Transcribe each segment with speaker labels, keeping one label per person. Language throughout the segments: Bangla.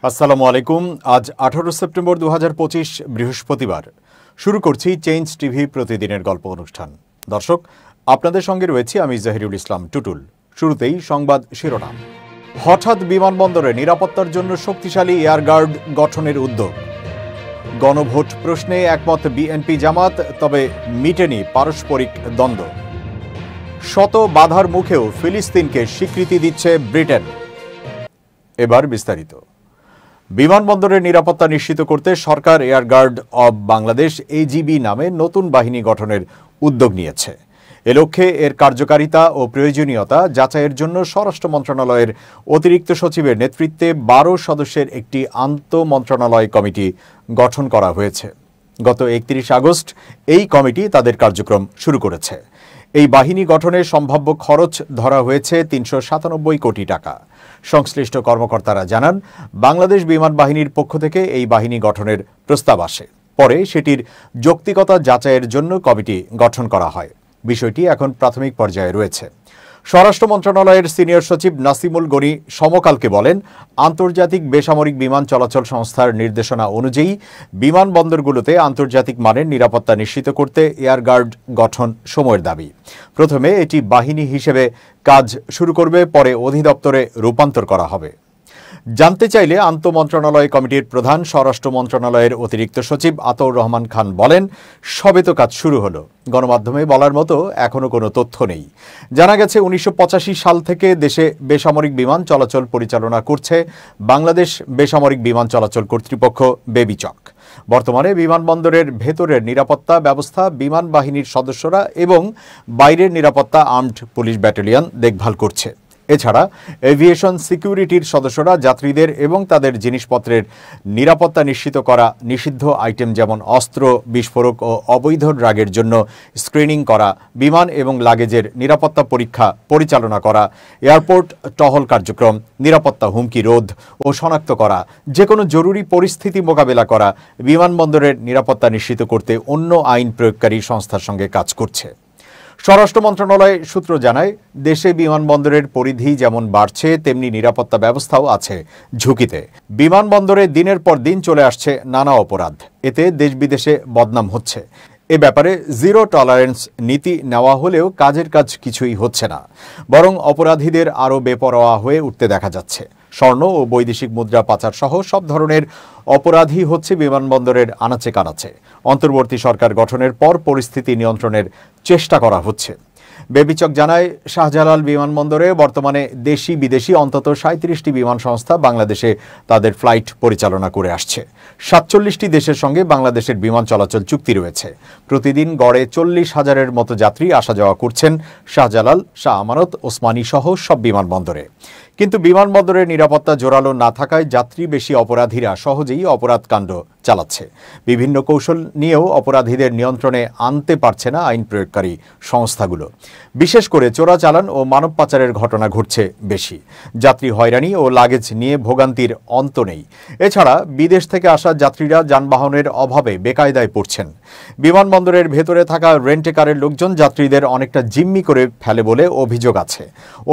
Speaker 1: আসসালামু আলাইকুম। আজ 18 সেপ্টেম্বর 2025 বৃহস্পতিবার। শুরু করছি চেঞ্জ টিভি প্রতিদিনের গল্প অনুষ্ঠান। দর্শক, আপনাদের সঙ্গে রয়েছি আমি জাহিরুল ইসলাম টুটুল। শুরুতেই সংবাদ শিরোনাম। হঠাৎ বিমানবন্দরে নিরাপত্তার জন্য শক্তিশালী এয়ারগার্ড গঠনের উদ্যোগ। গণভোট প্রশ্নে একমত বিএনপি জামাত, তবে মিটেনি পারস্পরিক দ্বন্দ্ব। শত বাধার মুখেও ফিলিস্তিনকে স্বীকৃতি দিচ্ছে ব্রিটেন। এবার বিস্তারিত। বিমানবন্দরের নিরাপত্তা নিশ্চিত করতে সরকার এয়ারগার্ড অব বাংলাদেশ এজিবি নামে নতুন বাহিনী গঠনের উদ্যোগ নিয়েছে। এ লক্ষ্যে এর কার্যকারিতা ও প্রয়োজনীয়তা যাচাইয়ের জন্য স্বরাষ্ট্র মন্ত্রণালয়ের অতিরিক্ত সচিবের নেতৃত্বে 12 সদস্যের একটি আন্তঃমন্ত্রণালয় কমিটি গঠন করা হয়েছে। গত 31 আগস্ট এই কমিটি তাদের কার্যক্রম শুরু করেছে। এই বাহিনী গঠনের সম্ভাব্য খরচ ধরা হয়েছে 397 কোটি টাকা। সংশ্লিষ্ট কর্মকর্তারা জানান, বাংলাদেশ বিমান বাহিনীর পক্ষ থেকে এই বাহিনী গঠনের প্রস্তাব আসে। পরে সেটির যৌক্তিকতা যাচাইয়ের জন্য কমিটি গঠন করা হয়। বিষয়টি এখন প্রাথমিক পর্যায়ে রয়েছে। স্বরাষ্ট্র মন্ত্রণালয়ের সিনিয়র সচিব নাসিমুল গনি সমকালকে বলেন, আন্তর্জাতিক বেসামরিক বিমান চলাচল সংস্থার নির্দেশনা অনুযায়ী বিমানবন্দরগুলোতে আন্তর্জাতিক মানের নিরাপত্তা নিশ্চিত করতে এয়ারগার্ড গঠন সময়ের দাবি। প্রথমে এটি বাহিনী হিসেবে কাজ শুরু করবে, পরে অধিদপ্তরে রূপান্তর করা হবে। জানতে চাইলে আন্তঃমন্ত্রণালয় কমিটির প্রধান স্বরাষ্ট্র মন্ত্রণালয়ের অতিরিক্ত সচিব আতাউর রহমান খান বলেন, সবে তো কাজ শুরু হলো। গণমাধ্যমে বলার মতো এখনও কোনো তথ্য নেই। জানা গেছে 1985 সাল থেকে দেশে বেসামরিক বিমান চলাচল পরিচালনা করছে বাংলাদেশ বেসামরিক বিমান চলাচল কর্তৃপক্ষ বেবিচক। বর্তমানে বিমানবন্দরের ভেতরের নিরাপত্তা ব্যবস্থা বিমান বাহিনীর সদস্যরা এবং বাইরের নিরাপত্তা আর্মড পুলিশ ব্যাটালিয়ন দেখভাল করছে। এছাড়া এভিয়েশন সিকিউরিটির সদস্যরা যাত্রীদের এবং তাদের জিনিসপত্রের নিরাপত্তা নিশ্চিত করা, নিষিদ্ধ আইটেম যেমন অস্ত্র, বিস্ফোরক ও অবৈধ ড্রাগের জন্য স্ক্রিনিং করা, বিমান এবং লাগেজের নিরাপত্তা পরীক্ষা পরিচালনা করা, এয়ারপোর্ট টহল কার্যক্রম, নিরাপত্তা হুমকি রোধ ও শনাক্ত করা, যে কোনো জরুরি পরিস্থিতি মোকাবেলা করা, বিমানবন্দরের নিরাপত্তা নিশ্চিত করতে অন্য আইন প্রয়োগকারী সংস্থার সঙ্গে কাজ করছে। স্বরাষ্ট্র মন্ত্রণালয় সূত্র জানায়, দেশে বিমানবন্দরের পরিধি যেমন বাড়ছে, তেমনি নিরাপত্তা ব্যবস্থাও আছে ঝুঁকিতে। বিমানবন্দরে দিনের পর দিন চলে আসছে নানা অপরাধ। এতে দেশ বিদেশে বদনাম হচ্ছে। এ ব্যাপারে জিরো টলারেন্স নীতি নেওয়া হলেও কাজের কাজ কিছুই হচ্ছে না, বরং অপরাধীদের আরও বেপরোয়া হয়ে উঠতে দেখা যাচ্ছে। স্বর্ণ ও বৈদেশিক মুদ্রা পাচার সহ সব ধরনের অপরাধী হচ্ছে বিমানবন্দরের আনাচে কানাচে। অন্তর্বর্তী সরকার গঠনের পর পরিস্থিতি নিয়ন্ত্রণের চেষ্টা করা হচ্ছে। বেবিচক জানায়, শাহজালাল বিমানবন্দরে বর্তমানে দেশি বিদেশি অন্তত 37টি বিমান সংস্থা বাংলাদেশে তাদের ফ্লাইট পরিচালনা করে আসছে। 47টি দেশের সঙ্গে বাংলাদেশের বিমান চলাচল চুক্তি রয়েছে। প্রতিদিন গড়ে 40,000-এর মতো যাত্রী আসা যাওয়া করছেন শাহজালাল, শাহ আমানত, ওসমানী সহ সব বিমানবন্দরে। কিন্তু বিমানবন্দরের নিরাপত্তা জোরালো না থাকায় যাত্রী বেশি অপরাধীরা সহজেই অপরাধ কাণ্ড চালাচ্ছে। বিভিন্ন কৌশল নিয়েও অপরাধীদের নিয়ন্ত্রণে আনতে পারছে না আইন প্রয়োগকারী সংস্থাগুলো। বিশেষ করে চোরাচালান ও মানব পাচারের ঘটনা ঘটছে বেশি। যাত্রী হয়রানি ও লাগেজ নিয়ে ভোগান্তির অন্ত নেই। এছাড়া বিদেশ থেকে আসা যাত্রীরা যানবাহনের অভাবে বেকায়দায় পড়ছেন। বিমানবন্দরের ভেতরে থাকা রেন্টে কারের লোকজন যাত্রীদের অনেকটা জিম্মি করে ফেলে বলে অভিযোগ আছে।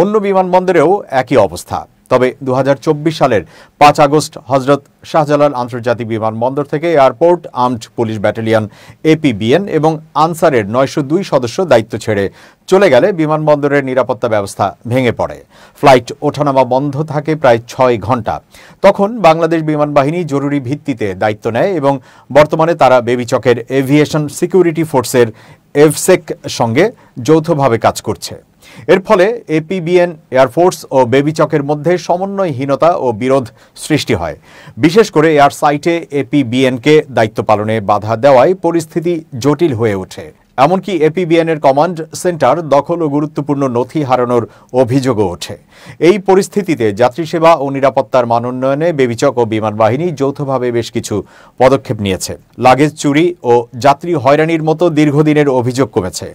Speaker 1: অন্য বিমানবন্দরেও একই অবস্থা। তবে 2024 সালের 5 আগস্ট হজরত শাহজালাল আন্তর্জাতিক বিমানবন্দর থেকে airport armed police battalion APBN এবং আনসারের 902 সদস্য দায়িত্ব ছেড়ে চলে গেলে বিমানবন্দরের নিরাপত্তা ব্যবস্থা ভেঙে পড়ে। ফ্লাইট ওঠানামা বন্ধ থাকে প্রায় 6 ঘন্টা। তখন বাংলাদেশ বিমান বাহিনী জরুরি ভিত্তিতে দায়িত্ব নেয় এবং বর্তমানে তারা বেবিচকের এভিয়েশন সিকিউরিটি ফোর্সের এফসেক সঙ্গে যৌথভাবে কাজ করছে। এর ফলে এপিবিএন, এয়ারফোর্স ও বেবিচকের মধ্যে সমন্বয়হীনতা ও বিরোধ সৃষ্টি হয়। বিশেষ করে এয়ার সাইটে এপিবিএনকে দায়িত্ব পালনে বাধা দেওয়ায় পরিস্থিতি জটিল হয়ে ওঠে। এমনকি এপিবিএনের কমান্ড সেন্টার দখল ও গুরুত্বপূর্ণ নথি হারানোর অভিযোগও ওঠে। এই পরিস্থিতিতে যাত্রী সেবা ও নিরাপত্তার মান উন্নয়নে বেবিচক ও বিমান বাহিনী যৌথভাবে বেশ কিছু পদক্ষেপ নিয়েছে। লাগেজ চুরি ও যাত্রী হয়রানির মতো দীর্ঘদিনের অভিযোগ কমেছে।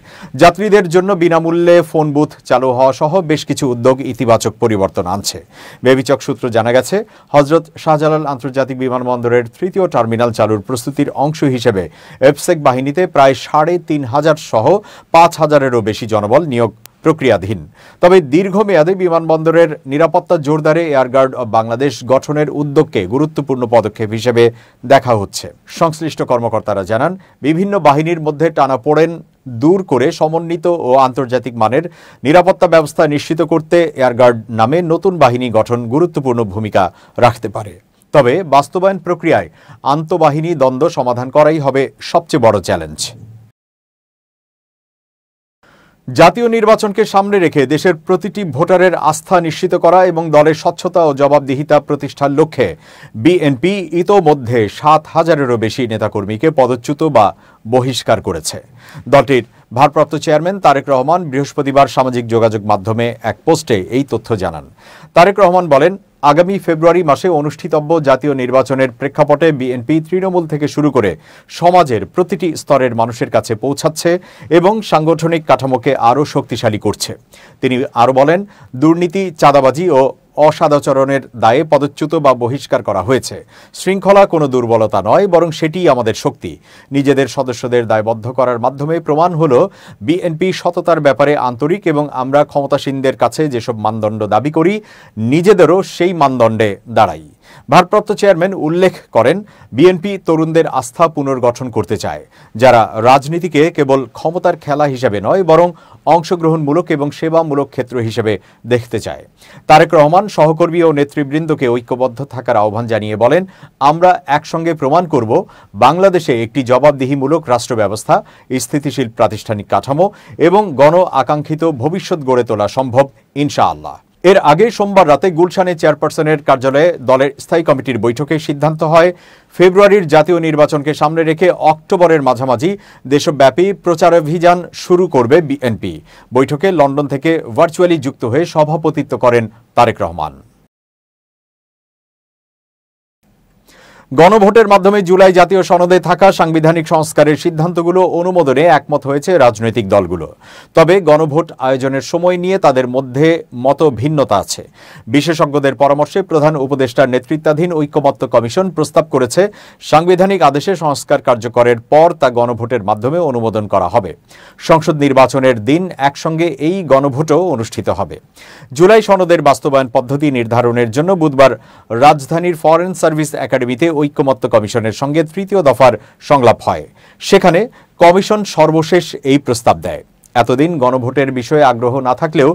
Speaker 1: যাত্রীদের জন্য বিনামূল্যে ফোন বুথ চালু হওয়া সহ বেশ কিছু উদ্যোগ ইতিবাচক পরিবর্তন আনছে। বেবিচক সূত্র জানা গেছে, হজরত শাহজালাল আন্তর্জাতিক বিমানবন্দরের 3য় টার্মিনাল চালুর প্রস্তুতির অংশ হিসেবে এফসেক বাহিনীতে প্রায় 3,500 সহ 5,000-এরও বেশি জনবল নিয়োগ প্রক্রিয়াধীন। তবে দীর্ঘমেয়াদে বিমানবন্দরের নিরাপত্তা জোরদারে এয়ারগার্ড অব বাংলাদেশ গঠনের উদ্যোগকে গুরুত্বপূর্ণ পদক্ষেপ হিসেবে দেখা হচ্ছে। সংশ্লিষ্ট কর্মকর্তারা জানান, বিভিন্ন বাহিনীর মধ্যে টানাপোড়েন দূর করে সমন্বিত ও আন্তর্জাতিক মানের নিরাপত্তা ব্যবস্থা নিশ্চিত করতে এয়ারগার্ড নামে নতুন বাহিনী গঠন গুরুত্বপূর্ণ ভূমিকা রাখতে পারে। তবে বাস্তবায়ন প্রক্রিয়ায় আন্তঃবাহিনী দ্বন্দ্ব সমাধান করাই হবে সবচেয়ে বড় চ্যালেঞ্জ। জাতীয় নির্বাচনকে সামনে রেখে দেশের প্রতিটি ভোটারের আস্থা নিশ্চিত করা এবং দলের স্বচ্ছতা ও জবাবদিহিতা প্রতিষ্ঠার লক্ষ্যে বিএনপি ইতোমধ্যে ৭,০০০-এরও বেশি নেতাকর্মীকে পদচ্যুত বা বহিষ্কার করেছে। দলটির ভারপ্রাপ্ত চেয়ারম্যান তারেক রহমান বৃহস্পতিবার সামাজিক যোগাযোগ মাধ্যমে এক পোস্টে এই তথ্য জানান। তারেক রহমান বলেন, আগামী ফেব্রুয়ারি মাসে অনুষ্ঠিতব্য জাতীয় নির্বাচনের প্রেক্ষাপটে বিএনপি তৃণমূল থেকে শুরু করে সমাজের প্রতিটি স্তরের মানুষের কাছে পৌঁছাচ্ছে এবং সাংগঠনিক কাঠামোকে আরও শক্তিশালী করছে। তিনি আরও বলেন, দুর্নীতি, চাঁদাবাজি ও অসদাচরণের দায়ে পদচ্যুত বা বহিষ্কার করা হয়েছে। শৃঙ্খলা কোনো দুর্বলতা নয়, বরং সেটিই আমাদের শক্তি। নিজেদের সদস্যদের দায়বদ্ধ করার মাধ্যমে প্রমাণ হল বিএনপি সততার ব্যাপারে আন্তরিক এবং আমরা ক্ষমতাসীনদের কাছে যেসব মানদণ্ড দাবি করি নিজেদেরও সেই মানদণ্ডে দাঁড়াই। ভারপ্রাপ্ত চেয়ারম্যান উল্লেখ করেন, বিএনপি তরুণদের আস্থা পুনর্গঠন করতে চায়, যারা রাজনীতিকে কেবল ক্ষমতার খেলা হিসেবে নয় বরং অংশগ্রহণমূলক এবং সেবামূলক ক্ষেত্র হিসেবে দেখতে চায়। তারেক রহমান সহকর্মী ও নেতৃবৃন্দকে ঐক্যবদ্ধ থাকার আহ্বান জানিয়ে বলেন, আমরা একসঙ্গে প্রমাণ করব বাংলাদেশে একটি জবাবদিহিমূলক রাষ্ট্র ব্যবস্থা, স্থিতিশীল প্রাতিষ্ঠানিক কাঠামো এবং গণ আকাঙ্ক্ষিত ভবিষ্যৎ গড়ে তোলা সম্ভব ইনশাআল্লাহ। এর আগে সোমবার রাতে গুলশানে চেয়ারপারসনের কার্যালয়ে দলের স্থায়ী কমিটির বৈঠকে সিদ্ধান্ত হয়, ফেব্রুয়ারির জাতীয় নির্বাচনকে সামনে রেখে অক্টোবরের মাঝামাঝি দেশব্যাপী প্রচারাভিযান শুরু করবে বিএনপি। বৈঠকে লন্ডন থেকে ভার্চুয়ালি যুক্ত হয়ে সভাপতিত্ব করেন তারেক রহমান। গণভোটের মাধ্যমে জুলাই জাতীয় সনদে থাকা সাংবিধানিক সংস্কারের সিদ্ধান্তগুলো অনুমোদনে একমত হয়েছে রাজনৈতিক দলগুলো। তবে গণভোট আয়োজনের সময় নিয়ে তাদের মধ্যে মতভিন্নতা আছে। বিশেষজ্ঞদের পরামর্শে প্রধান উপদেষ্টার নেতৃত্বাধীন ঐকমত্য কমিশন প্রস্তাব করেছে, সাংবিধানিক আদেশে সংস্কার কার্যকরের পর তা গণভোটের মাধ্যমে অনুমোদন করা হবে। সংসদ নির্বাচনের দিন একসঙ্গে এই গণভোটও অনুষ্ঠিত হবে। জুলাই সনদের বাস্তবায়ন পদ্ধতি নির্ধারণের জন্য বুধবার রাজধানীর ফরেন সার্ভিস একাডেমিতে ঐকমত্য কমিশনের সঙ্গে তৃতীয় দফার সংলাপ হয়। সেখানে কমিশন সর্বশেষ এই প্রস্তাব দেয়। এতদিন গণভোটের বিষয়ে আগ্রহ না থাকলেও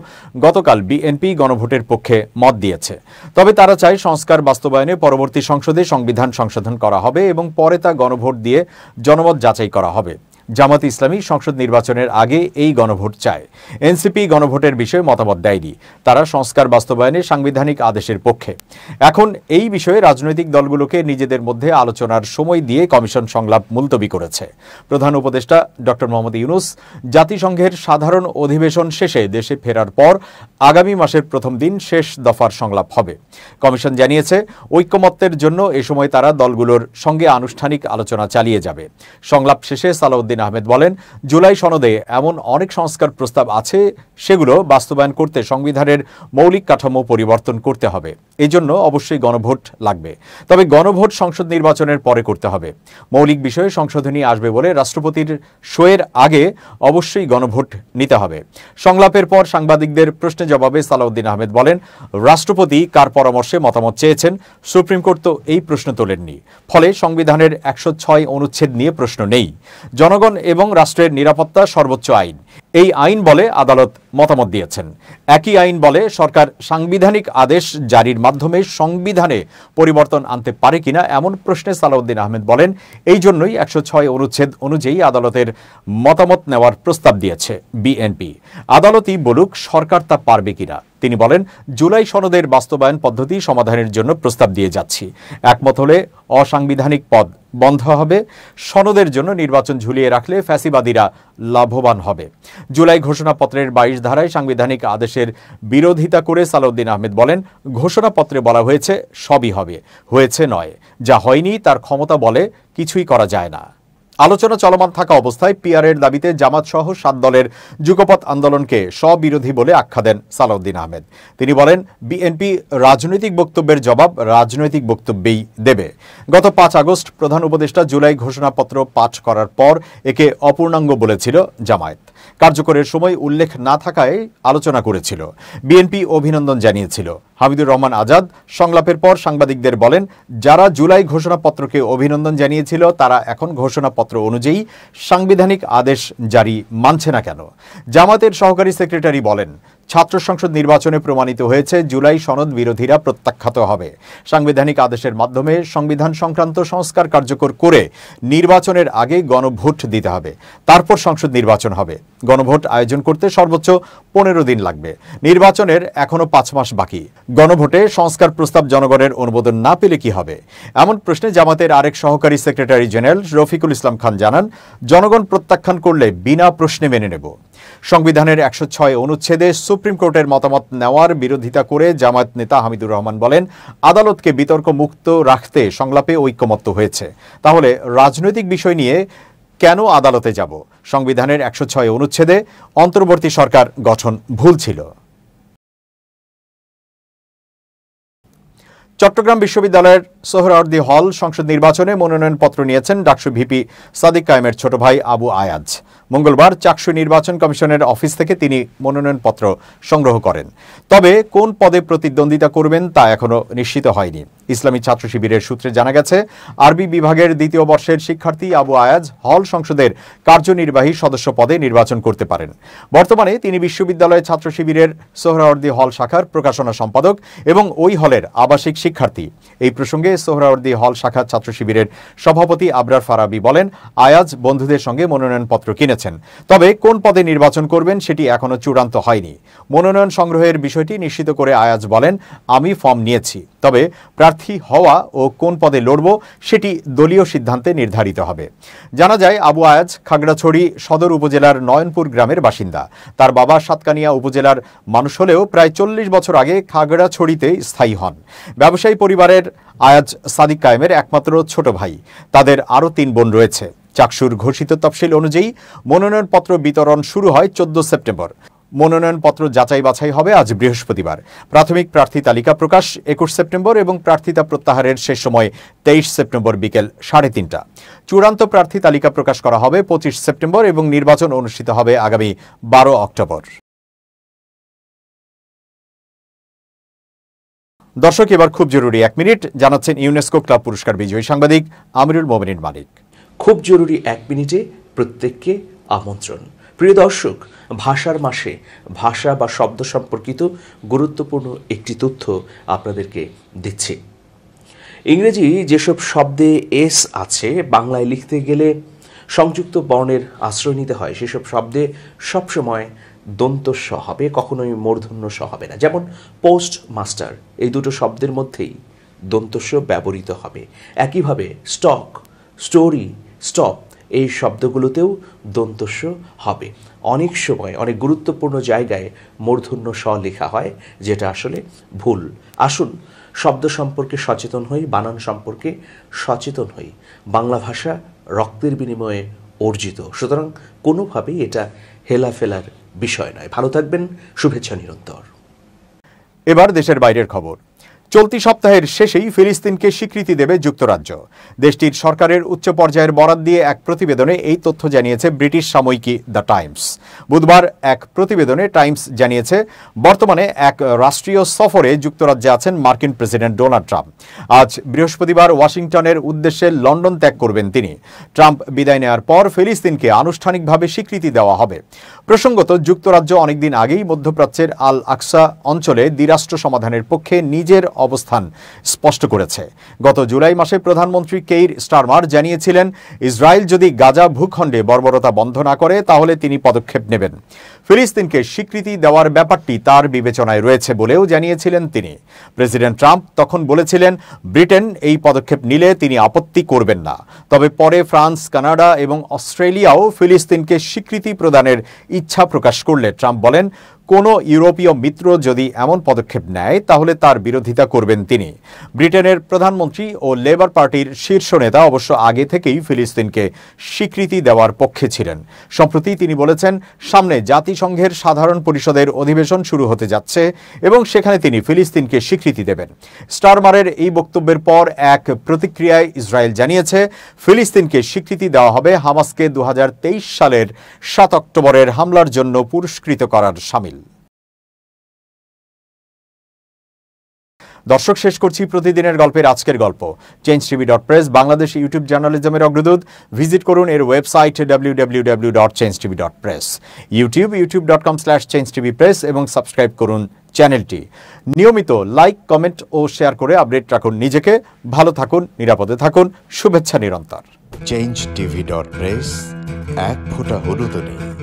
Speaker 1: গতকাল বিএনপি গণভোটের পক্ষে মত দিয়েছে। তবে তারা চায় সংস্কার বাস্তবায়নে পরবর্তী সংসদে সংবিধান সংশোধন করা হবে এবং পরে তা গণভোট দিয়ে জনমত যাচাই করা হবে। জামাত ইসলামী সংসদ নির্বাচনের আগে এই গণভোট চায়। এনসিপি গণভোটের বিষয়ে মতামত দেয়নি। তারা সংস্কার বাস্তবায়নে সাংবিধানিক আদেশের পক্ষে। এখন এই বিষয়ে রাজনৈতিক দলগুলোকে নিজেদের মধ্যে আলোচনার সময় দিয়ে কমিশন সংলাপ মুলতবি করেছে। প্রধান উপদেষ্টা ডক্টর মোহাম্মদ ইউনূস জাতিসংঘের সাধারণ অধিবেশন শেষে দেশে ফেরার পর আগামী মাসের প্রথম দিন শেষ দফার সংলাপ হবে। কমিশন জানিয়েছে, ঐকমত্যের জন্য এ সময় তারা দলগুলোর সঙ্গে আনুষ্ঠানিক আলোচনা চালিয়ে যাবে। সংলাপ শেষে সালাউদ্দিন আহমেদ বলেন, জুলাই সনদে এমন অনেক সংস্কার প্রস্তাব আছে, সেগুলো বাস্তবায়ন করতে সংবিধানের মৌলিক কাঠামো পরিবর্তন করতে হবে। এই জন্য অবশ্যই গণভোট লাগবে। তবে গণভোট সংসদ নির্বাচনের পরে করতে হবে। মৌলিক বিষয়ে সংশোধনী আসবে বলে রাষ্ট্রপতির সইয়ের আগে অবশ্যই গণভোট নিতে হবে। সংলাপের পর সাংবাদিকদের প্রশ্নের জবাবে সালাউদ্দিন আহমেদ বলেন, রাষ্ট্রপতি কার পরামর্শে মতামত চেয়েছেন, সুপ্রিম কোর্ট তো এই প্রশ্ন তোলেননি। ফলে সংবিধানের ১০৬ অনুচ্ছেদ নিয়ে প্রশ্ন নেই। জনগণ এবং রাষ্ট্রের নিরাপত্তা সর্বোচ্চ আইন। এই আইন বলে আদালত মতামত দিয়েছেন। একই আইন বলে সরকার সাংবিধানিক আদেশ জারির মাধ্যমে সংবিধানে পরিবর্তন আনতে পারে কিনা, এমন প্রশ্নে সালাউদ্দিন আহমেদ বলেন, এই জন্যই ১০৬ অনুচ্ছেদ অনুযায়ী আদালতের মতামত নেওয়ার প্রস্তাব দিয়েছে বিএনপি। আদালতই বলুক সরকার তা পারবে কিনা। তিনি বলেন, জুলাই সনদের বাস্তবায়ন পদ্ধতি সমাধানের জন্য প্রস্তাব দিয়ে যাচ্ছি। একমত হলে অসাংবিধানিক পদ বন্ধ হবে। সনদের জন্য নির্বাচন ঝুলিয়ে রাখলে ফ্যাসিবাদীরা লাভবান হবে। জুলাই ঘোষণাপত্রের ২২ ধারায় সাংবিধানিক আদেশের বিরোধিতা করে সালাউদ্দিন আহমেদ বলেন, ঘোষণাপত্রে বলা হয়েছে সবই হবে, হয়েছে নয়। যা হয়নি তার ক্ষমতা বলে কিছুই করা যায় না। আলোচনা চলমান থাকা অবস্থায় পিআরের দাবিতে জামাত সহ ৭ দলের যুগপৎ আন্দোলনকে স্ববিরোধী বলে আখ্যা দেন সালাউদ্দিন আহমেদ। তিনি বলেন, বিএনপি রাজনৈতিক বক্তব্যের জবাব রাজনৈতিক বক্তব্যেই দেবে। গত ৫ আগস্ট প্রধান উপদেষ্টা জুলাই ঘোষণাপত্র পাঠ করার পর একে অপূর্ণাঙ্গ বলেছিল জামায়াত। কার্যকরের সময় উল্লেখ না থাকায় আলোচনা করেছিল। বিএনপি অভিনন্দন জানিয়েছিল। হামিদুর রহমান আজাদ সংলাপের পর সাংবাদিকদের বলেন, যারা জুলাই ঘোষণাপত্রকে অভিনন্দন জানিয়েছিল তারা এখন ঘোষণাপত্র অনুযায়ী সাংবিধানিক আদেশ জারি মানছে না কেন? জামাতের সহকারী সেক্রেটারি বলেন, ছাত্র সংসদ নির্বাচনে প্রমাণিত হয়েছে জুলাই সনদ বিরোধীরা প্রত্যাখ্যাত হবে। সাংবিধানিক আদেশের মাধ্যমে সংবিধান সংক্রান্ত সংস্কার কার্যকর করে নির্বাচনের আগে গণভোট দিতে হবে, তারপর সংসদ নির্বাচন হবে। গণভোট আয়োজন করতে সর্বোচ্চ 15 দিন লাগবে। নির্বাচনের এখনো 5 মাস বাকি। গণভোটে সংস্কার প্রস্তাব জনগণের অনুমোদন না পেলে কি হবে? এমন প্রশ্নে জামাতের আরেক সহকারী সেক্রেটারি জেনারেল রফিকুল ইসলাম খান জানান, জনগণ প্রত্যাখ্যান করলে বিনা প্রশ্নে মেনে নেব। সংবিধানের 106 অনুচ্ছেদে সুপ্রিম কোর্টের মতামত নেওয়ার বিরোধিতা করে জামায়াত নেতা হামিদুর রহমান বলেন, আদালতকে বিতর্ক মুক্ত রাখতে সংলাপে ঐক্যমত্য হয়েছে। তাহলে রাজনৈতিক বিষয় নিয়ে কেন আদালতে যাব? সংবিধানের 106 অনুচ্ছেদে অন্তর্বর্তী সরকার গঠন ভুল ছিল। চট্টগ্রাম বিশ্ববিদ্যালয়ের সোহরাওয়ার্দী হল সংসদ নির্বাচনে মনোনয়নপত্র নিয়েছেন ডাকসু ভিপি সাদিক কায়েমের ছোট ভাই আবু আয়াজ। মঙ্গলবার চাকসু নির্বাচন কমিশনের অফিস থেকে তিনি মনোনয়নপত্র সংগ্রহ করেন। তবে কোন পদে প্রতিদ্বন্দ্বিতা করবেন তা এখনো নিশ্চিত হয়নি। ইসলামী ছাত্র শিবিরের সূত্রে জানা গেছে, আরবি বিভাগের 2য় বর্ষের শিক্ষার্থী আবু আয়াজ হল সংসদের কার্যনির্বাহী সদস্য পদে নির্বাচন করতে পারেন। বর্তমানে তিনি বিশ্ববিদ্যালয় ছাত্র শিবিরের সোহরাওয়ার্দী হল শাখার প্রকাশনা সম্পাদক এবং ওই হলের আবাসিক শিক্ষার্থী। এই প্রসঙ্গে সোহরাওয়ার্দী হল শাখার ছাত্র শিবিরের সভাপতি আবরার ফারাবি বলেন, আয়াজ বন্ধুদের সঙ্গে মনোনয়নপত্র কিনেছেন, তবে কোন পদে নির্বাচন করবেন সেটি এখনো চূড়ান্ত হয়নি। মনোনয়ন সংগ্রহের বিষয়টি নিশ্চিত করে আয়াজ বলেন, আমি ফর্ম নিয়েছি, তবে প্রার্থী হওয়া ও কোন পদে লড়ব সেটি দলীয় সিদ্ধান্তে নির্ধারিত হবে। জানা যায়, আবু আয়াজ খাগড়াছড়ি সদর উপজেলার নয়নপুর গ্রামের বাসিন্দা। তার বাবা সাতকানিয়া উপজেলার মানুষ হলেও প্রায় 40 বছর আগে খাগড়াছড়িতে স্থায়ী হন। ব্যবসায়ী পরিবারের আয়াজ সাদিক কায়েমের একমাত্র ছোট ভাই। তাদের আরও 3 বোন রয়েছে। চাকসুর ঘোষিত তফসিল অনুযায়ী মনোনয়নপত্র বিতরণ শুরু হয় 14 সেপ্টেম্বর। মনোনয়নপত্র যাচাই বাছাই হবে আজ বৃহস্পতিবার। প্রাথমিক প্রার্থী তালিকা প্রকাশ 21 সেপ্টেম্বর এবং প্রার্থিতা প্রত্যাহারের শেষ সময় 23 সেপ্টেম্বর বিকেল 3:30। চূড়ান্ত প্রার্থী তালিকা প্রকাশ করা হবে 25 সেপ্টেম্বর এবং নির্বাচন অনুষ্ঠিত হবে আগামী 12 অক্টোবর। দর্শক, এবার খুব জরুরি 1 মিনিট জানাচ্ছেন ইউনেস্কো ক্লাব পুরস্কার বিজয়ী সাংবাদিক আমিরুল মোমিনিন মানিক।
Speaker 2: খুব জরুরি 1 মিনিটে প্রত্যেককে আমন্ত্রণ। প্রিয় দর্শক, ভাষার মাসে ভাষা বা শব্দ সম্পর্কিত গুরুত্বপূর্ণ একটি তথ্য আপনাদেরকে দিচ্ছি। ইংরেজি যেসব শব্দে এস আছে, বাংলায় লিখতে গেলে সংযুক্ত বর্ণের আশ্রয় নিতে হয়, সেসব শব্দে সবসময় দন্ত স হবে, কখনোই মূর্ধন্য স হবে না। যেমন পোস্ট মাস্টার, এই দুটো শব্দের মধ্যেই দন্ত স ব্যবহৃত হবে। একইভাবে স্টক, স্টোরি, স্টপ এই শব্দগুলোতেও দন্ত স হবে। অনেক সময় অনেক গুরুত্বপূর্ণ জায়গায় মূর্ধন্য স লেখা হয়, যেটা আসলে ভুল। আসুন শব্দ সম্পর্কে সচেতন হই, বানান সম্পর্কে সচেতন হই। বাংলা ভাষা রক্তের বিনিময়ে অর্জিত, সুতরাং কোনোভাবেই এটা হেলাফেলার বিষয় নয়। ভালো থাকবেন, শুভেচ্ছা নিরন্তর।
Speaker 1: এবার দেশের বাইরের খবর। চলতি সপ্তাহের শেষেই ফিলিস্তিনকে স্বীকৃতি দেবে যুক্তরাজ্য। দেশটির সরকারের উচ্চ পর্যায়ের বরাত দিয়ে এক প্রতিবেদনে এই তথ্য জানিয়েছে ব্রিটিশ সাময়িকী দ্য টাইমস। বুধবার এক প্রতিবেদনে টাইমস জানিয়েছে, বর্তমানে এক রাষ্ট্রীয় সফরে যুক্তরাজ্যে আছেন মার্কিন প্রেসিডেন্ট ডোনাল্ড ট্রাম্প। আজ বৃহস্পতিবার ওয়াশিংটনের উদ্দেশ্যে লন্ডন ত্যাগ করবেন তিনি। ট্রাম্প বিদায় নেওয়ার পর ফিলিস্তিনকে আনুষ্ঠানিকভাবে স্বীকৃতি দেওয়া হবে। প্রসঙ্গত, যুক্তরাজ্য অনেকদিন আগেই মধ্যপ্রাচ্যের আল আকসা অঞ্চলে দ্বিরাষ্ট্র সমাধানের পক্ষে নিজের অবস্থান স্পষ্ট করেছে। গত জুলাই মাসে প্রধানমন্ত্রী কেইর স্টারমার জানিয়েছিলেন, ইসরায়েল যদি গাজা ভূখণ্ডে বর্বরতা বন্ধ না করে তাহলে তিনি পদক্ষেপ নেবেন। ফিলিস্তিনকে স্বীকৃতি দেওয়ার ব্যাপারটি তার বিবেচনায় রয়েছে বলেও জানিয়েছিলেন তিনি। প্রেসিডেন্ট ট্রাম্প তখন বলেছিলেন, ব্রিটেন এই পদক্ষেপ নিলে তিনি আপত্তি করবেন না। তবে পরে ফ্রান্স, কানাডা এবং অস্ট্রেলিয়াও ফিলিস্তিনকে স্বীকৃতি প্রদানের ইচ্ছা প্রকাশ করলে ট্রাম্প বলেন, কোনো ইউরোপীয় মিত্র যদি এমন পদক্ষেপ নেয় তাহলে তার বিরোধিতা করবেন তিনি। ব্রিটেনের প্রধানমন্ত্রী ও লেবার পার্টির শীর্ষ নেতা অবশ্য আগে থেকেই ফিলিস্তিনকে স্বীকৃতি দেওয়ার পক্ষে ছিলেন। সম্প্রতি তিনি বলেছেন, সামনে জাতিসংঘের সাধারণ পরিষদের অধিবেশন শুরু হতে যাচ্ছে এবং সেখানে তিনি ফিলিস্তিনকে স্বীকৃতি দেবেন। স্টারমারের এই বক্তব্যের পর এক প্রতিক্রিয়ায় ইসরায়েল জানিয়েছে, ফিলিস্তিনকে স্বীকৃতি দেওয়া হবে হামাসকে 2023 সালের 7 অক্টোবরের হামলার জন্য পুরস্কৃত করার শামিল। দর্শক, শেষ করছি প্রতিদিনের গল্পের আজকের গল্প। changetv.press বাংলাদেশ ইউটিউব জার্নালিজমের অগ্রদূত। ভিজিট করুন এর ওয়েবসাইট www.changetv.press, youtube.com/changetvpress এবং সাবস্ক্রাইব করুন চ্যানেলটি। নিয়মিত লাইক, কমেন্ট ও শেয়ার করে আপডেট রাখুন নিজেকে। ভালো থাকুন, নিরাপদে থাকুন। শুভেচ্ছা নিরন্তর।
Speaker 3: changetv.press, এক ফোঁটা হলুদও নেই।